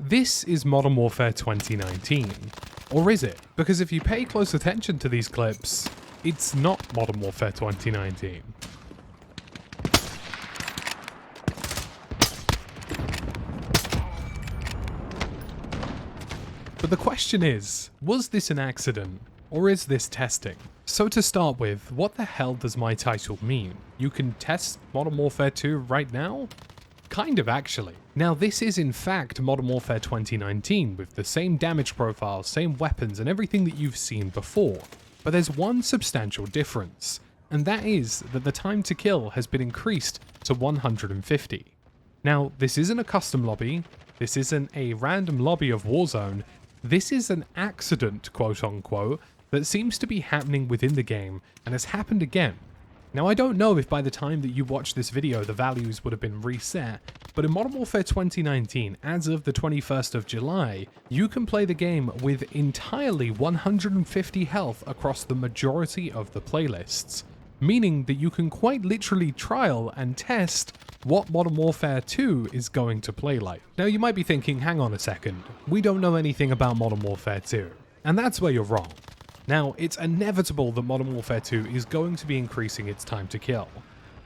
This is Modern Warfare 2019. Or is it? Because if you pay close attention to these clips, it's not Modern Warfare 2019. But the question is, was this an accident, or is this testing? So to start with, what the hell does my title mean? You can test Modern Warfare 2 right now? Kind of, actually. Now this is in fact Modern Warfare 2019 with the same damage profile, same weapons and everything that you've seen before. But there's one substantial difference, and that is that the time to kill has been increased to 150. Now this isn't a custom lobby, this isn't a random lobby of Warzone, this is an accident, quote unquote, that seems to be happening within the game and has happened again. Now I don't know if by the time that you watch this video the values would have been reset, but in Modern Warfare 2019, as of the 21st of July, you can play the game with entirely 150 health across the majority of the playlists, meaning that you can quite literally trial and test what Modern Warfare 2 is going to play like. Now you might be thinking, hang on a second, we don't know anything about Modern Warfare 2, and that's where you're wrong. Now, it's inevitable that Modern Warfare 2 is going to be increasing its time to kill.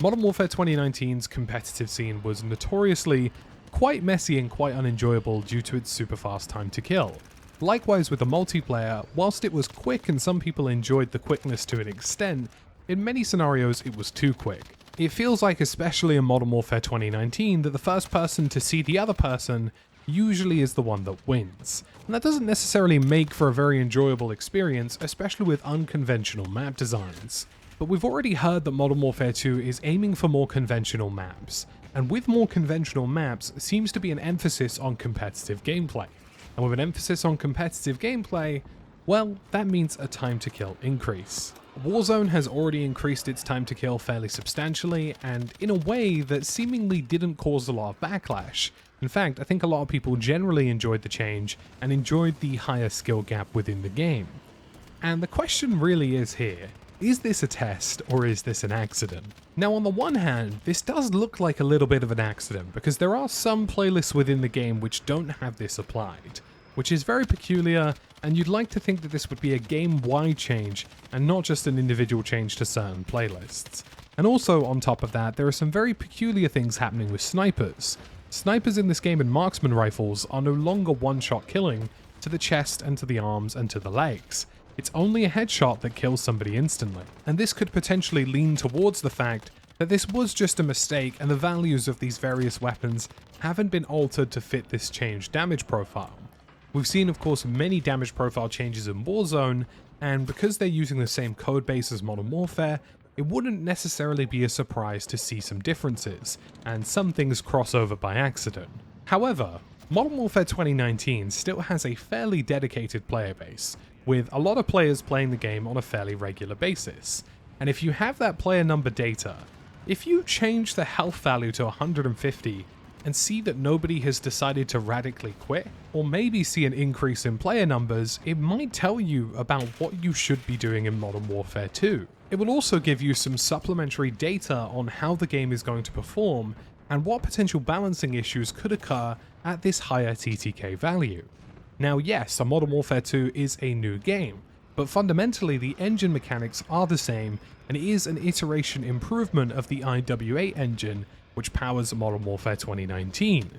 Modern Warfare 2019's competitive scene was notoriously quite messy and quite unenjoyable due to its super fast time to kill. Likewise with the multiplayer, whilst it was quick and some people enjoyed the quickness to an extent, in many scenarios it was too quick. It feels like, especially in Modern Warfare 2019, that the first person to see the other person usually is the one that wins. And that doesn't necessarily make for a very enjoyable experience, especially with unconventional map designs. But we've already heard that Modern Warfare 2 is aiming for more conventional maps, and with more conventional maps seems to be an emphasis on competitive gameplay. And with an emphasis on competitive gameplay, well, that means a time to kill increase. Warzone has already increased its time to kill fairly substantially, and in a way that seemingly didn't cause a lot of backlash. In fact, I think a lot of people generally enjoyed the change and enjoyed the higher skill gap within the game. And the question really is here, is this a test or is this an accident? Now on the one hand, this does look like a little bit of an accident because there are some playlists within the game which don't have this applied, which is very peculiar, and you'd like to think that this would be a game-wide change and not just an individual change to certain playlists. And also on top of that, there are some very peculiar things happening with snipers. Snipers in this game and marksman rifles are no longer one-shot killing to the chest and to the arms and to the legs. It's only a headshot that kills somebody instantly. And this could potentially lean towards the fact that this was just a mistake and the values of these various weapons haven't been altered to fit this changed damage profile. We've seen, of course, many damage profile changes in Warzone, and because they're using the same codebase as Modern Warfare, it wouldn't necessarily be a surprise to see some differences, and some things cross over by accident. However, Modern Warfare 2019 still has a fairly dedicated player base, with a lot of players playing the game on a fairly regular basis. And if you have that player number data, if you change the health value to 150 and see that nobody has decided to radically quit, or maybe see an increase in player numbers, it might tell you about what you should be doing in Modern Warfare 2. It will also give you some supplementary data on how the game is going to perform and what potential balancing issues could occur at this higher TTK value. Now yes, a Modern Warfare 2 is a new game, but fundamentally the engine mechanics are the same and it is an iteration improvement of the IW8 engine which powers Modern Warfare 2019.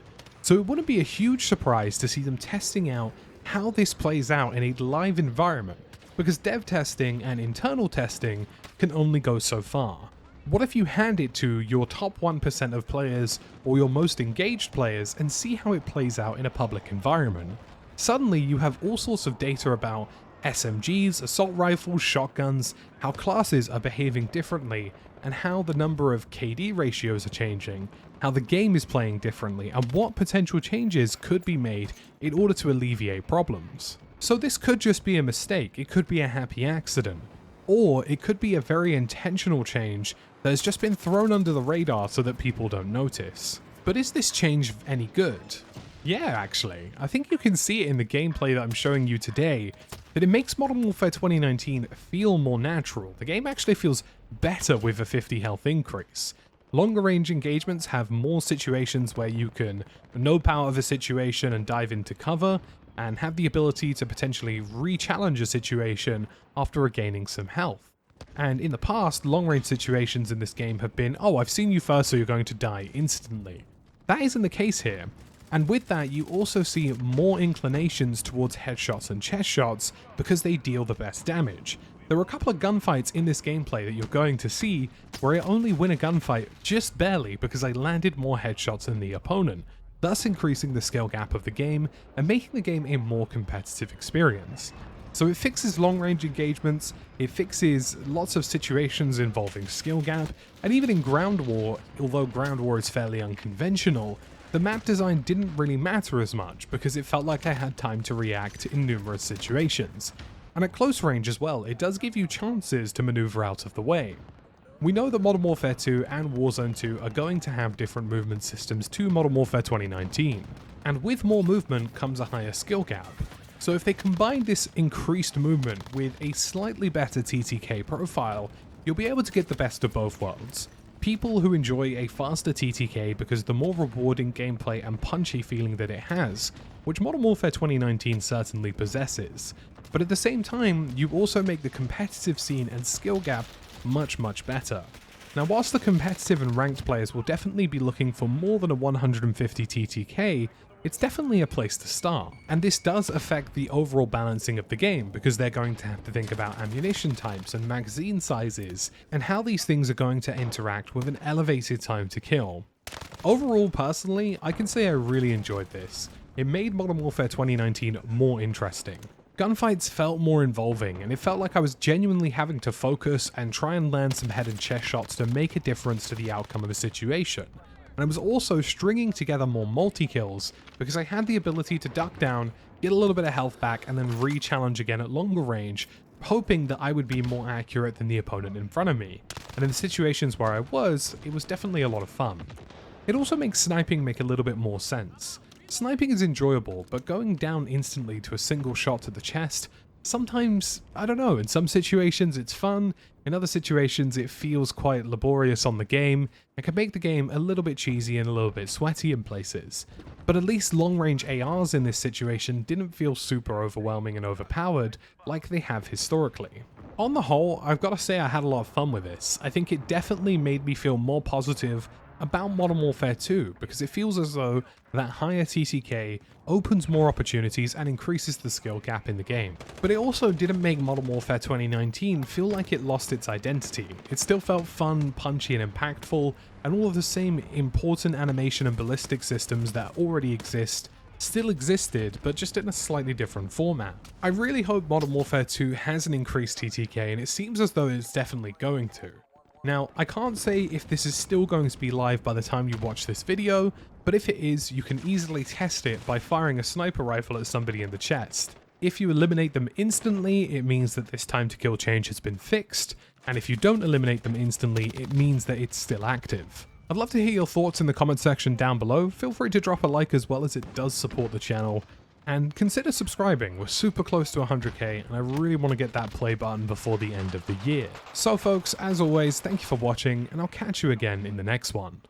So it wouldn't be a huge surprise to see them testing out how this plays out in a live environment, because dev testing and internal testing can only go so far. What if you hand it to your top 1% of players or your most engaged players and see how it plays out in a public environment? Suddenly you have all sorts of data about SMGs, assault rifles, shotguns, how classes are behaving differently, and how the number of KD ratios are changing, how the game is playing differently, and what potential changes could be made in order to alleviate problems. So this could just be a mistake, it could be a happy accident, or it could be a very intentional change that has just been thrown under the radar so that people don't notice. But is this change any good? Yeah, actually. I think you can see it in the gameplay that I'm showing you today, that it makes Modern Warfare 2019 feel more natural. The game actually feels better with a 50 health increase. Longer range engagements have more situations where you can know power of a situation and dive into cover, and have the ability to potentially re-challenge a situation after regaining some health. And in the past, long-range situations in this game have been, oh, I've seen you first, so you're going to die instantly. That isn't the case here. And with that, you also see more inclinations towards headshots and chest shots because they deal the best damage. There are a couple of gunfights in this gameplay that you're going to see where I only win a gunfight just barely because I landed more headshots than the opponent, thus increasing the skill gap of the game and making the game a more competitive experience. So it fixes long-range engagements, it fixes lots of situations involving skill gap, and even in Ground War, although Ground War is fairly unconventional, the map design didn't really matter as much because it felt like I had time to react in numerous situations. And at close range as well, it does give you chances to maneuver out of the way. We know that Modern Warfare 2 and Warzone 2 are going to have different movement systems to Modern Warfare 2019, and with more movement comes a higher skill gap. So if they combine this increased movement with a slightly better TTK profile, you'll be able to get the best of both worlds. People who enjoy a faster TTK because the more rewarding gameplay and punchy feeling that it has, which Modern Warfare 2019 certainly possesses. But at the same time, you also make the competitive scene and skill gap much better. Now whilst the competitive and ranked players will definitely be looking for more than a 150 TTK, it's definitely a place to start. And this does affect the overall balancing of the game because they're going to have to think about ammunition types and magazine sizes and how these things are going to interact with an elevated time to kill. Overall, personally, I can say I really enjoyed this. It made Modern Warfare 2019 more interesting. Gunfights felt more involving, and it felt like I was genuinely having to focus and try and land some head and chest shots to make a difference to the outcome of a situation. And I was also stringing together more multi-kills because I had the ability to duck down, get a little bit of health back, and then re-challenge again at longer range, hoping that I would be more accurate than the opponent in front of me. And in the situations where I was, it was definitely a lot of fun. It also makes sniping make a little bit more sense. Sniping is enjoyable, but going down instantly to a single shot to the chest, sometimes, I don't know, in some situations it's fun, in other situations it feels quite laborious on the game, and can make the game a little bit cheesy and a little bit sweaty in places. But at least long-range ARs in this situation didn't feel super overwhelming and overpowered like they have historically. On the whole, I've got to say I had a lot of fun with this. I think it definitely made me feel more positive about Modern Warfare 2 because it feels as though that higher TTK opens more opportunities and increases the skill gap in the game. But it also didn't make Modern Warfare 2019 feel like it lost its identity. It still felt fun, punchy and impactful, and all of the same important animation and ballistic systems that already exist still existed, but just in a slightly different format. I really hope Modern Warfare 2 has an increased TTK, and it seems as though it's definitely going to. Now, I can't say if this is still going to be live by the time you watch this video, but if it is, you can easily test it by firing a sniper rifle at somebody in the chest. If you eliminate them instantly, it means that this time to kill change has been fixed, and if you don't eliminate them instantly, it means that it's still active. I'd love to hear your thoughts in the comment section down below. Feel free to drop a like as well, as it does support the channel. And consider subscribing, we're super close to 100k and I really want to get that play button before the end of the year. So folks, as always, thank you for watching and I'll catch you again in the next one.